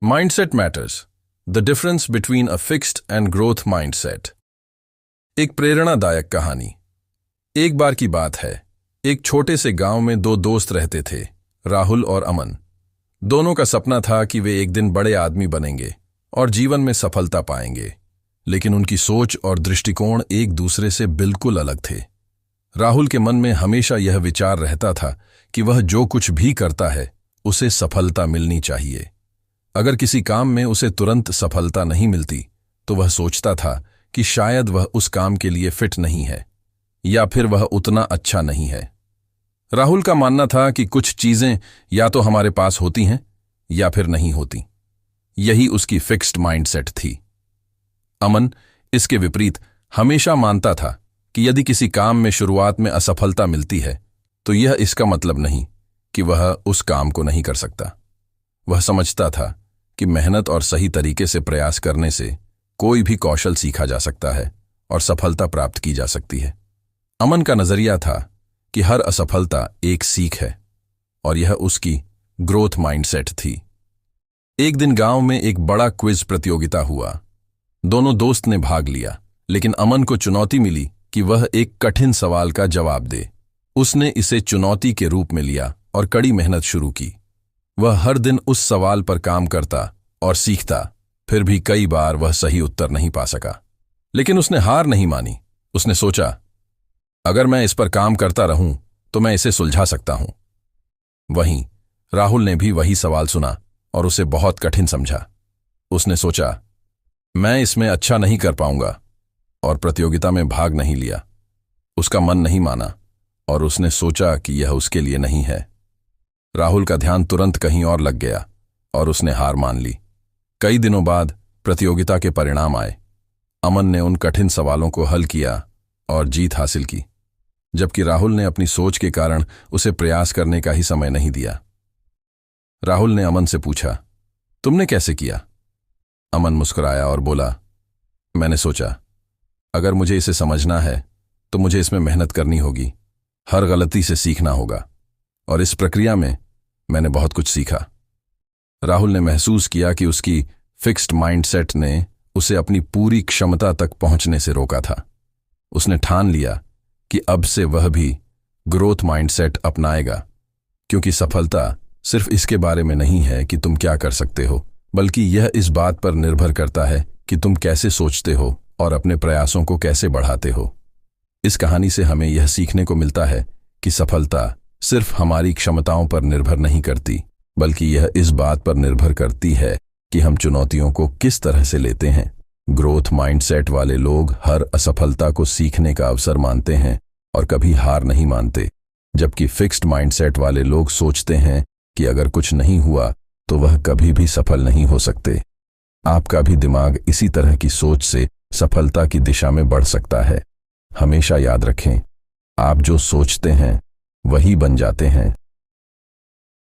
Mindset matters. The difference between a fixed and growth mindset. एक प्रेरणादायक कहानी। एक बार की बात है, एक छोटे से गांव में दो दोस्त रहते थे, राहुल और अमन। दोनों का सपना था कि वे एक दिन बड़े आदमी बनेंगे और जीवन में सफलता पाएंगे, लेकिन उनकी सोच और दृष्टिकोण एक दूसरे से बिल्कुल अलग थे। राहुल के मन में हमेशा यह विचार रहता था कि वह जो कुछ भी करता है उसे सफलता मिलनी चाहिए। अगर किसी काम में उसे तुरंत सफलता नहीं मिलती तो वह सोचता था कि शायद वह उस काम के लिए फिट नहीं है या फिर वह उतना अच्छा नहीं है। राहुल का मानना था कि कुछ चीजें या तो हमारे पास होती हैं या फिर नहीं होती। यही उसकी फिक्स्ड माइंडसेट थी। अमन इसके विपरीत हमेशा मानता था कि यदि किसी काम में शुरुआत में असफलता मिलती है तो यह इसका मतलब नहीं कि वह उस काम को नहीं कर सकता। वह समझता था कि मेहनत और सही तरीके से प्रयास करने से कोई भी कौशल सीखा जा सकता है और सफलता प्राप्त की जा सकती है। अमन का नजरिया था कि हर असफलता एक सीख है और यह उसकी ग्रोथ माइंडसेट थी। एक दिन गांव में एक बड़ा क्विज प्रतियोगिता हुआ। दोनों दोस्त ने भाग लिया, लेकिन अमन को चुनौती मिली कि वह एक कठिन सवाल का जवाब दे। उसने इसे चुनौती के रूप में लिया और कड़ी मेहनत शुरू की। वह हर दिन उस सवाल पर काम करता और सीखता, फिर भी कई बार वह सही उत्तर नहीं पा सका। लेकिन उसने हार नहीं मानी। उसने सोचा, अगर मैं इस पर काम करता रहूं तो मैं इसे सुलझा सकता हूं। वहीं राहुल ने भी वही सवाल सुना और उसे बहुत कठिन समझा। उसने सोचा, मैं इसमें अच्छा नहीं कर पाऊंगा और प्रतियोगिता में भाग नहीं लिया। उसका मन नहीं माना और उसने सोचा कि यह उसके लिए नहीं है। राहुल का ध्यान तुरंत कहीं और लग गया और उसने हार मान ली। कई दिनों बाद प्रतियोगिता के परिणाम आए। अमन ने उन कठिन सवालों को हल किया और जीत हासिल की, जबकि राहुल ने अपनी सोच के कारण उसे प्रयास करने का ही समय नहीं दिया। राहुल ने अमन से पूछा, तुमने कैसे किया? अमन मुस्कुराया और बोला, मैंने सोचा, अगर मुझे इसे समझना है तो मुझे इसमें मेहनत करनी होगी, हर गलती से सीखना होगा, और इस प्रक्रिया में मैंने बहुत कुछ सीखा। राहुल ने महसूस किया कि उसकी फिक्स्ड माइंडसेट ने उसे अपनी पूरी क्षमता तक पहुंचने से रोका था। उसने ठान लिया कि अब से वह भी ग्रोथ माइंडसेट अपनाएगा, क्योंकि सफलता सिर्फ इसके बारे में नहीं है कि तुम क्या कर सकते हो, बल्कि यह इस बात पर निर्भर करता है कि तुम कैसे सोचते हो और अपने प्रयासों को कैसे बढ़ाते हो। इस कहानी से हमें यह सीखने को मिलता है कि सफलता सिर्फ हमारी क्षमताओं पर निर्भर नहीं करती, बल्कि यह इस बात पर निर्भर करती है कि हम चुनौतियों को किस तरह से लेते हैं। ग्रोथ माइंडसेट वाले लोग हर असफलता को सीखने का अवसर मानते हैं और कभी हार नहीं मानते, जबकि फिक्स्ड माइंडसेट वाले लोग सोचते हैं कि अगर कुछ नहीं हुआ तो वह कभी भी सफल नहीं हो सकते। आपका भी दिमाग इसी तरह की सोच से सफलता की दिशा में बढ़ सकता है। हमेशा याद रखें, आप जो सोचते हैं वही बन जाते हैं।